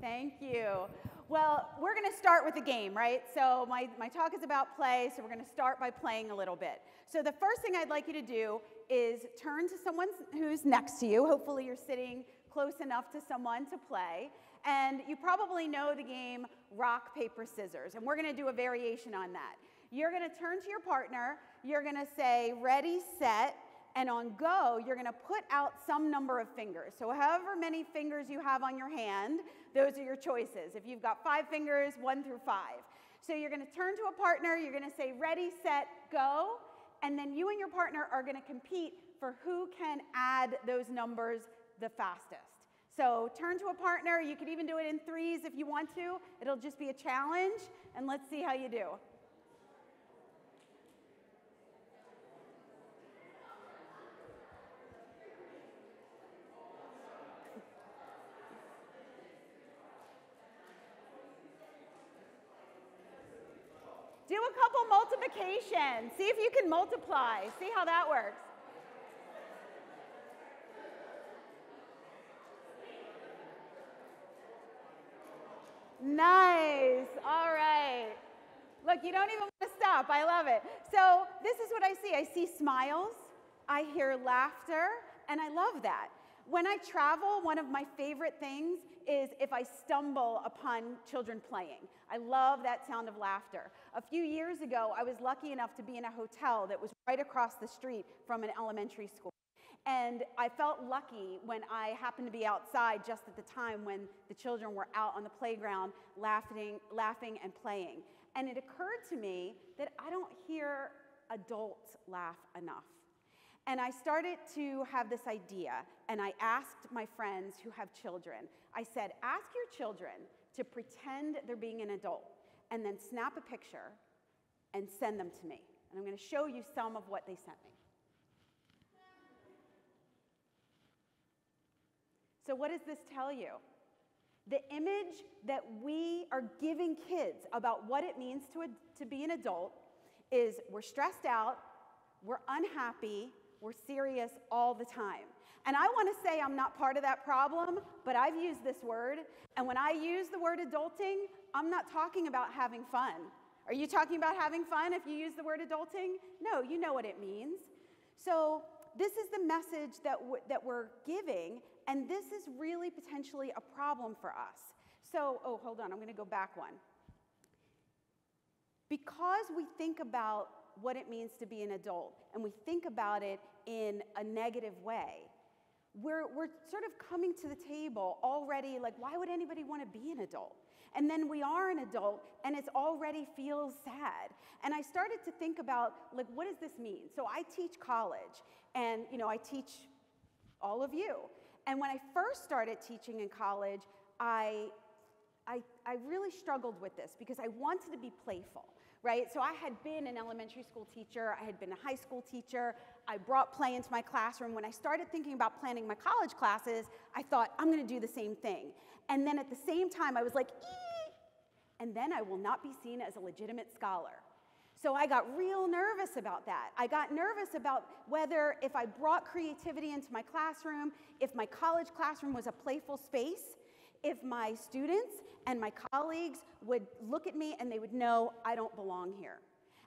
Thank you. Well, we're going to start with a game, right? So my talk is about play, so we're going to start by playing a little bit. So the first thing I'd like you to do is turn to someone who's next to you. Hopefully you're sitting close enough to someone to play. And you probably know the game rock, paper, scissors. And we're going to do a variation on that. You're going to turn to your partner. You're going to say, ready, set, and on go, you're going to put out some number of fingers. So however many fingers you have on your hand, those are your choices. If you've got 5 fingers, 1 through 5. So you're going to turn to a partner. You're going to say, ready, set, go. And then you and your partner are going to compete for who can add those numbers the fastest. So turn to a partner. You could even do it in 3s if you want to. It'll just be a challenge, and let's see how you do. Do a couple multiplications. See if you can multiply. See how that works. Nice. All right. Look, you don't even want to stop. I love it. So this is what I see. I see smiles. I hear laughter. And I love that. When I travel, one of my favorite things is if I stumble upon children playing. I love that sound of laughter. A few years ago, I was lucky enough to be in a hotel that was right across the street from an elementary school. And I felt lucky when I happened to be outside just at the time when the children were out on the playground laughing and playing. And it occurred to me that I don't hear adults laugh enough. And I started to have this idea, and I asked my friends who have children, I said, ask your children to pretend they're being an adult, and then snap a picture and send them to me. And I'm going to show you some of what they sent me. So what does this tell you? The image that we are giving kids about what it means to be an adult is we're stressed out, we're unhappy, we're serious all the time. And I want to say I'm not part of that problem, but I've used this word. And when I use the word adulting, I'm not talking about having fun. Are you talking about having fun if you use the word adulting? No, you know what it means. So this is the message that we're giving, and this is really potentially a problem for us. So, oh, hold on, I'm going to go back one. Because we think about what it means to be an adult, and we think about it in a negative way, we're sort of coming to the table already like, why would anybody want to be an adult? And then we are an adult, and it already feels sad. And I started to think about, like, what does this mean? So I teach college, and, you know, I teach all of you. And when I first started teaching in college, I really struggled with this because I wanted to be playful. Right? So I had been an elementary school teacher, I had been a high school teacher, I brought play into my classroom. When I started thinking about planning my college classes, I thought, I'm going to do the same thing. And then at the same time, I was like, ee! And then I will not be seen as a legitimate scholar. So I got real nervous about that. I got nervous about whether if I brought creativity into my classroom, if my college classroom was a playful space, if my students and my colleagues would look at me and they would know I don't belong here.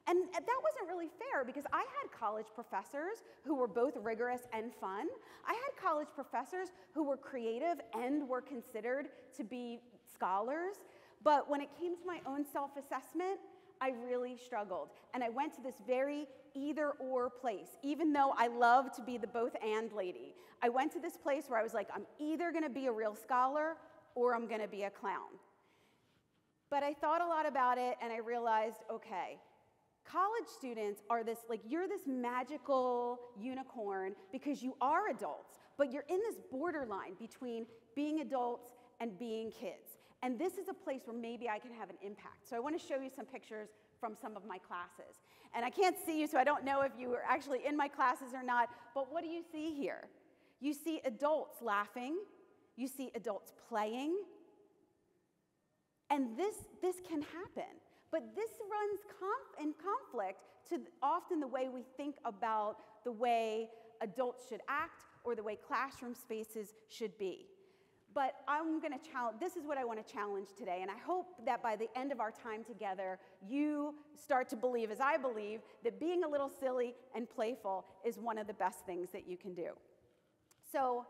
And that wasn't really fair because I had college professors who were both rigorous and fun. I had college professors who were creative and were considered to be scholars. But when it came to my own self-assessment, I really struggled. And I went to this very either-or place, even though I love to be the both-and lady. I went to this place where I was like, I'm either going to be a real scholar or I'm going to be a clown. But I thought a lot about it, and I realized, okay, college students are this, like, you're this magical unicorn because you are adults, but you're in this borderline between being adults and being kids. And this is a place where maybe I can have an impact. So I want to show you some pictures from some of my classes. And I can't see you, so I don't know if you were actually in my classes or not, but what do you see here? You see adults laughing. You see adults playing, and this can happen. But this runs in conflict to often the way we think about the way adults should act or the way classroom spaces should be. But I'm going to challenge, this is what I want to challenge today, and I hope that by the end of our time together, you start to believe, as I believe, that being a little silly and playful is one of the best things that you can do. So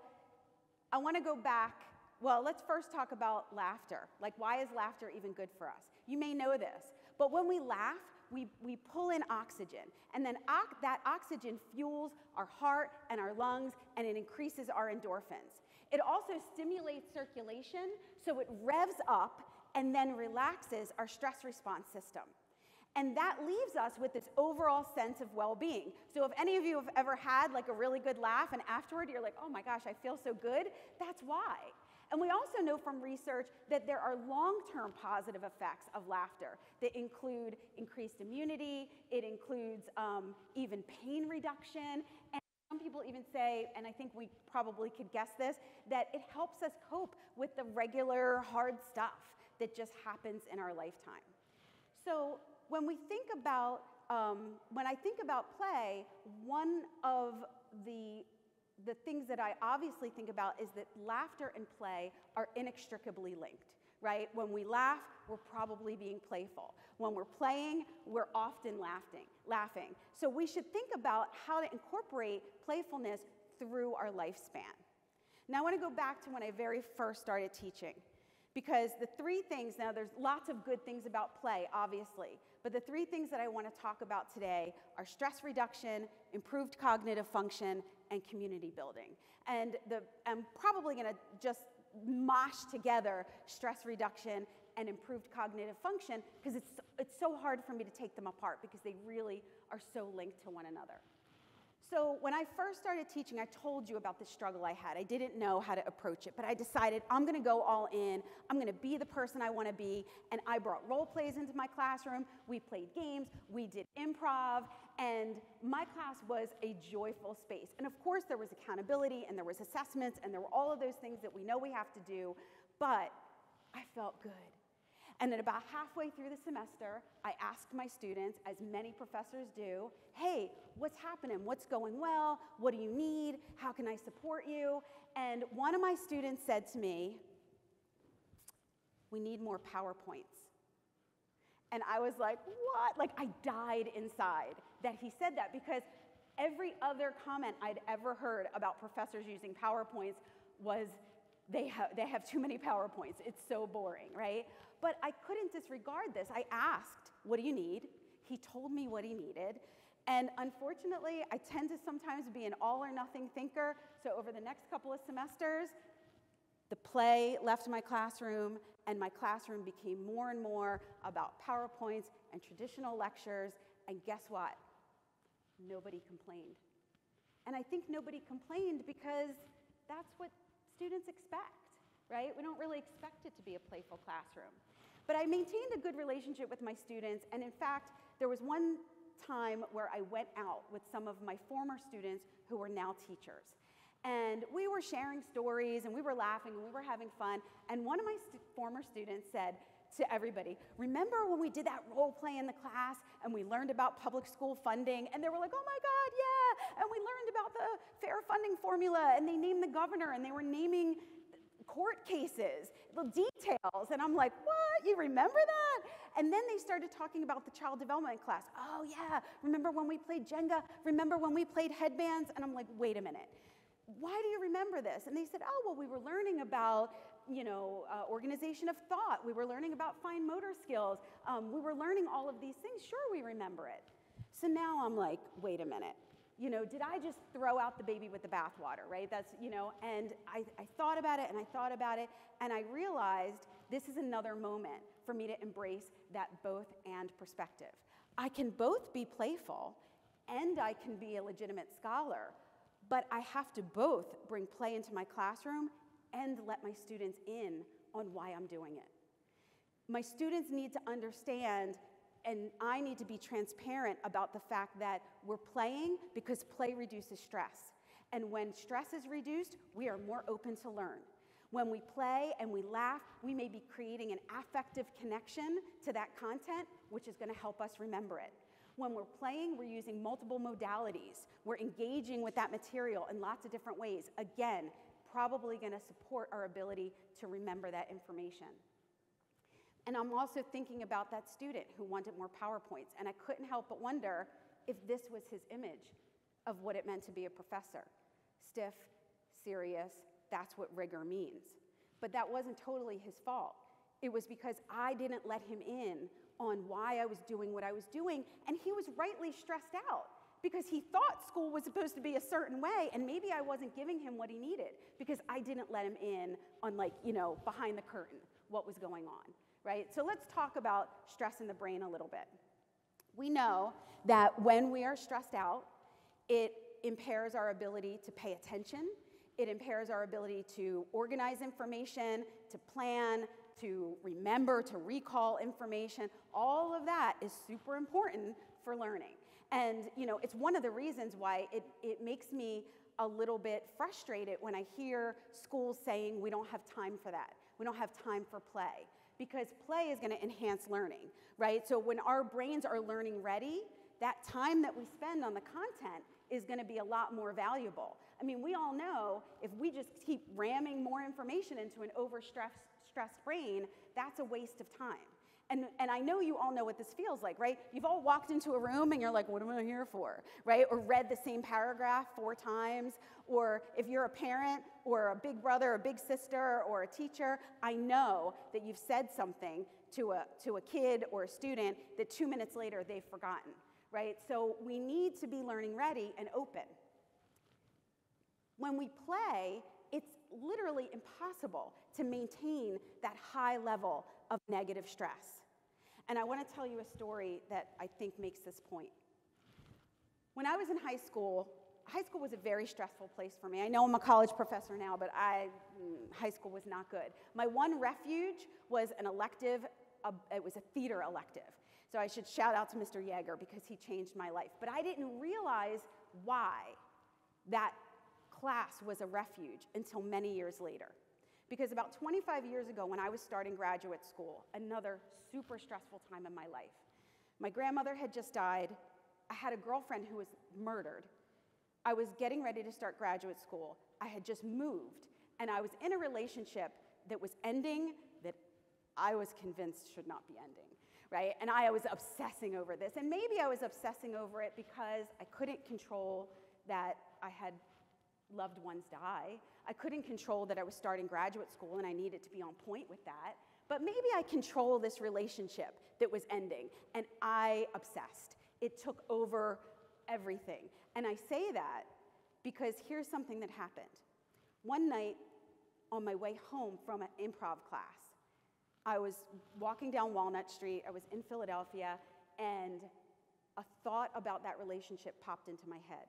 I want to go back. Well, let's first talk about laughter. Like, why is laughter even good for us? You may know this, but when we laugh, we pull in oxygen, and then that oxygen fuels our heart and our lungs, and it increases our endorphins. It also stimulates circulation, so it revs up and then relaxes our stress response system. And that leaves us with this overall sense of well-being. So if any of you have ever had like a really good laugh and afterward you're like, oh my gosh, I feel so good, that's why. And we also know from research that there are long-term positive effects of laughter that include increased immunity, it includes even pain reduction, and some people even say, and I think we probably could guess this, that it helps us cope with the regular hard stuff that just happens in our lifetime. So when we think about, when I think about play, one of the things that I obviously think about is that laughter and play are inextricably linked, right? When we laugh, we're probably being playful. When we're playing, we're often laughing. So we should think about how to incorporate playfulness through our lifespan. Now I want to go back to when I very first started teaching, because the three things, now there's lots of good things about play, obviously, but the three things that I want to talk about today are stress reduction, improved cognitive function, and community building. And I'm probably going to just mosh together stress reduction and improved cognitive function because it's so hard for me to take them apart because they really are so linked to one another. So when I first started teaching, I told you about the struggle I had. I didn't know how to approach it, but I decided I'm going to go all in. I'm going to be the person I want to be, and I brought role plays into my classroom. We played games. We did improv, and my class was a joyful space. And of course, there was accountability, and there was assessments, and there were all of those things that we know we have to do, but I felt good. And then about halfway through the semester, I asked my students, as many professors do, hey, what's happening? What's going well? What do you need? How can I support you? And one of my students said to me, we need more PowerPoints. And I was like, what? Like, I died inside that he said that, because every other comment I'd ever heard about professors using PowerPoints was, they have too many PowerPoints. It's so boring, right? But I couldn't disregard this. I asked, what do you need? He told me what he needed. And unfortunately, I tend to sometimes be an all or nothing thinker. So over the next couple of semesters, the play left my classroom, and my classroom became more and more about PowerPoints and traditional lectures. And guess what? Nobody complained. And I think nobody complained because that's what students expect, right? We don't really expect it to be a playful classroom. But I maintained a good relationship with my students, and in fact, there was one time where I went out with some of my former students who were now teachers. And we were sharing stories, and we were laughing, and we were having fun, and one of my former students said to everybody, remember when we did that role play in the class, and we learned about public school funding, and they were like, oh my God, yeah, and we learned about the fair funding formula, and they named the governor, and they were naming court cases, the details, and I'm like, what, you remember that? And then they started talking about the child development class. Oh yeah, remember when we played Jenga? Remember when we played headbands? And I'm like, wait a minute, why do you remember this? And they said, oh, well, we were learning about, organization of thought. We were learning about fine motor skills. We were learning all of these things. Sure, we remember it. So now I'm like, wait a minute. Did I just throw out the baby with the bathwater, right? That's, and I thought about it, and I thought about it, and I realized this is another moment for me to embrace that both and perspective. I can both be playful, and I can be a legitimate scholar, but I have to both bring play into my classroom and let my students in on why I'm doing it. My students need to understand, and I need to be transparent about the fact that we're playing because play reduces stress. And when stress is reduced, we are more open to learn. When we play and we laugh, we may be creating an affective connection to that content, which is going to help us remember it. When we're playing, we're using multiple modalities. We're engaging with that material in lots of different ways. Again, probably going to support our ability to remember that information. And I'm also thinking about that student who wanted more PowerPoints, and I couldn't help but wonder if this was his image of what it meant to be a professor. Stiff, serious, that's what rigor means. But that wasn't totally his fault. It was because I didn't let him in on why I was doing what I was doing, and he was rightly stressed out because he thought school was supposed to be a certain way, and maybe I wasn't giving him what he needed because I didn't let him in on, like, behind the curtain, what was going on, right? So let's talk about stress in the brain a little bit. We know that when we are stressed out, it impairs our ability to pay attention. It impairs our ability to organize information, to plan, to remember, to recall information. All of that is super important for learning. And it's one of the reasons why it makes me a little bit frustrated when I hear schools saying we don't have time for that. We don't have time for play. Because play is going to enhance learning, right? So when our brains are learning ready, that time that we spend on the content is going to be a lot more valuable. I mean, we all know if we just keep ramming more information into an overstressed brain, that's a waste of time. And I know you all know what this feels like, right? You've all walked into a room and you're like, what am I here for, right? Or read the same paragraph 4 times. Or if you're a parent or a big brother or big sister or a teacher, I know that you've said something to a kid or a student that 2 minutes later they've forgotten, right? So we need to be learning ready and open. When we play, it's literally impossible to maintain that high level of negative stress. And I want to tell you a story that I think makes this point. When I was in high school was a very stressful place for me. I know I'm a college professor now, but high school was not good. My one refuge was an elective, it was a theater elective. So I should shout out to Mr. Yeager because he changed my life. But I didn't realize why that class was a refuge until many years later. Because about 25 years ago, when I was starting graduate school, another super stressful time in my life, my grandmother had just died. I had a girlfriend who was murdered. I was getting ready to start graduate school. I had just moved, and I was in a relationship that was ending that I was convinced should not be ending, right? And I was obsessing over this. And maybe I was obsessing over it because I couldn't control that I had loved ones die. I couldn't control that I was starting graduate school and I needed to be on point with that. But maybe I control this relationship that was ending, and I obsessed. It took over everything. And I say that because here's something that happened. One night on my way home from an improv class, I was walking down Walnut Street, I was in Philadelphia, and a thought about that relationship popped into my head.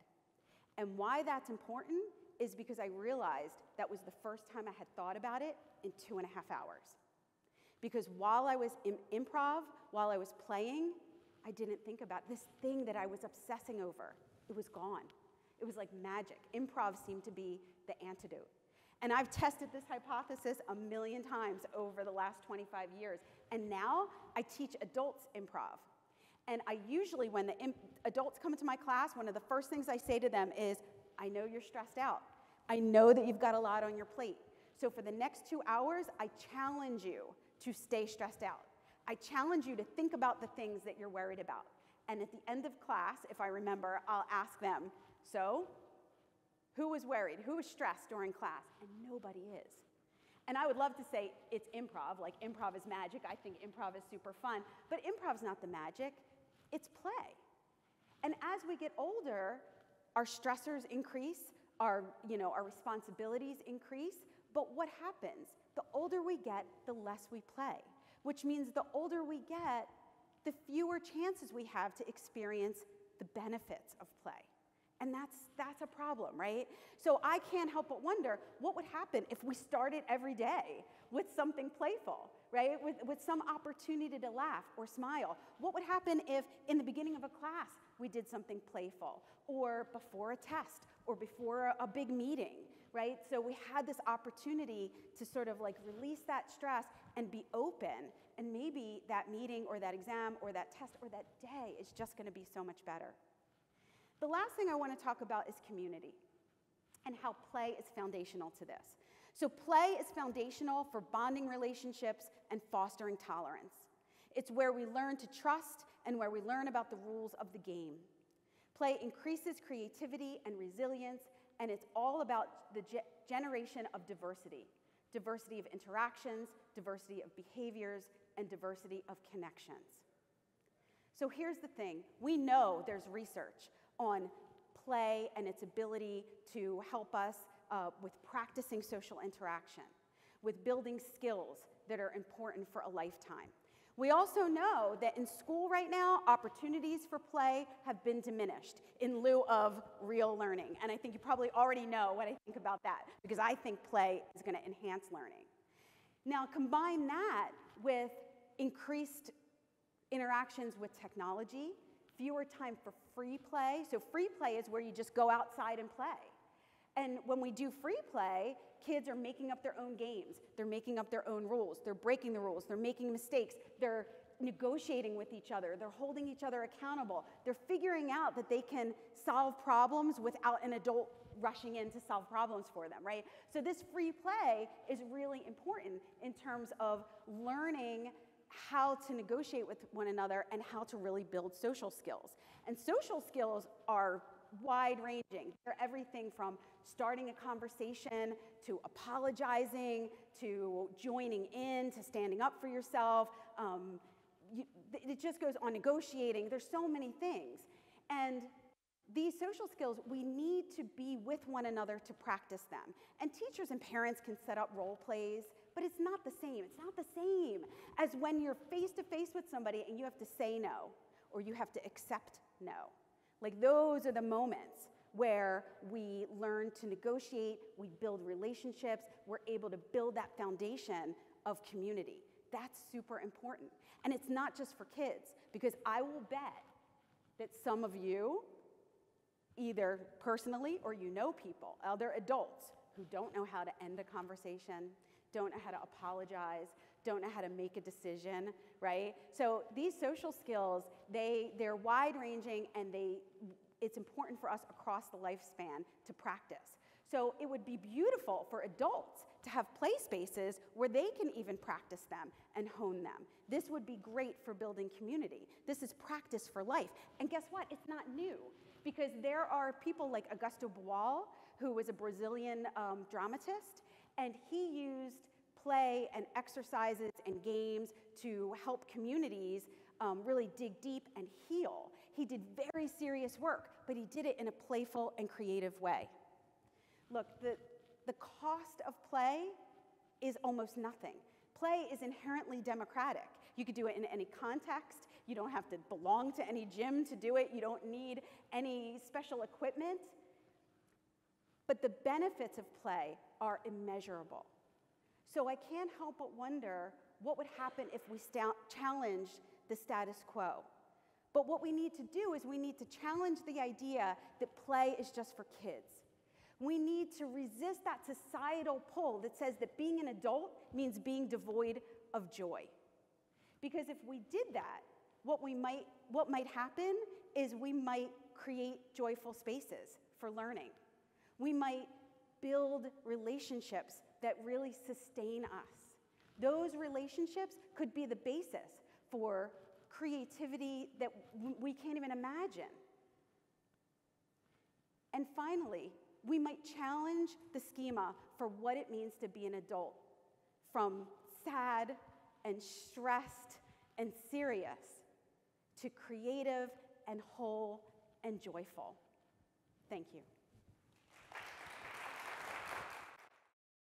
And why that's important is because I realized that was the first time I had thought about it in 2.5 hours. Because while I was in improv, while I was playing, I didn't think about this thing that I was obsessing over. It was gone. It was like magic. Improv seemed to be the antidote. And I've tested this hypothesis 1,000,000 times over the last 25 years. And now I teach adults improv. And I usually, when the adults come into my class, one of the first things I say to them is, I know you're stressed out. I know that you've got a lot on your plate. So for the next 2 hours, I challenge you to stay stressed out. I challenge you to think about the things that you're worried about. And at the end of class, if I remember, I'll ask them, so who was worried? Who was stressed during class? And nobody is. And I would love to say it's improv, like improv is magic. I think improv is super fun. But improv's not the magic. It's play. And as we get older, our stressors increase, our responsibilities increase. But what happens? The older we get, the less we play, which means the older we get, the fewer chances we have to experience the benefits of play. And that's a problem, right? So I can't help but wonder what would happen if we started every day with something playful, right? With some opportunity to laugh or smile. What would happen if in the beginning of a class we did something playful, or before a test, or before a big meeting, right? So we had this opportunity to sort of like release that stress and be open, and maybe that meeting or that exam or that test or that day is just going to be so much better. The last thing I want to talk about is community. and how play is foundational to this. So play is foundational for bonding relationships and fostering tolerance. It's where we learn to trust and where we learn about the rules of the game. Play increases creativity and resilience, and it's all about the generation of diversity. Diversity of interactions, diversity of behaviors, and diversity of connections. So here's the thing. We know there's research on play and its ability to help us with practicing social interaction, with building skills that are important for a lifetime. We also know that in school right now, opportunities for play have been diminished in lieu of real learning. And I think you probably already know what I think about that, because I think play is going to enhance learning. Now, combine that with increased interactions with technology, fewer time for free play. So free play is where you just go outside and play. And when we do free play, kids are making up their own games. They're making up their own rules. They're breaking the rules. They're making mistakes. They're negotiating with each other. They're holding each other accountable. They're figuring out that they can solve problems without an adult rushing in to solve problems for them, right? So this free play is really important in terms of learning how to negotiate with one another and how to really build social skills. And social skills are wide-ranging. They're everything from starting a conversation to apologizing to joining in to standing up for yourself. It just goes on, negotiating. There's so many things. And these social skills, we need to be with one another to practice them. And teachers and parents can set up role plays, but it's not the same. It's not the same as when you're face-to-face with somebody and you have to say no, or you have to accept no. Like, those are the moments where we learn to negotiate, we build relationships, we're able to build that foundation of community. That's super important. And it's not just for kids, because I will bet that some of you, either personally or you know people, other adults, who don't know how to end a conversation, don't know how to apologize, don't know how to make a decision, right? So these social skills, they're wide-ranging, and it's important for us across the lifespan to practice. So it would be beautiful for adults to have play spaces where they can even practice them and hone them. This would be great for building community. This is practice for life. And guess what? It's not new, because there are people like Augusto Boal, who was a Brazilian dramatist, and he used play and exercises and games to help communities really dig deep and heal. He did very serious work, but he did it in a playful and creative way. Look, the cost of play is almost nothing. Play is inherently democratic. You could do it in any context. You don't have to belong to any gym to do it. You don't need any special equipment. But the benefits of play are immeasurable. So I can't help but wonder what would happen if we challenged the status quo. But what we need to do is we need to challenge the idea that play is just for kids. We need to resist that societal pull that says that being an adult means being devoid of joy. Because if we did that, what might happen is we might create joyful spaces for learning. We might build relationships that really sustain us. Those relationships could be the basis for creativity that we can't even imagine. And finally, we might challenge the schema for what it means to be an adult, from sad and stressed and serious to creative and whole and joyful. Thank you.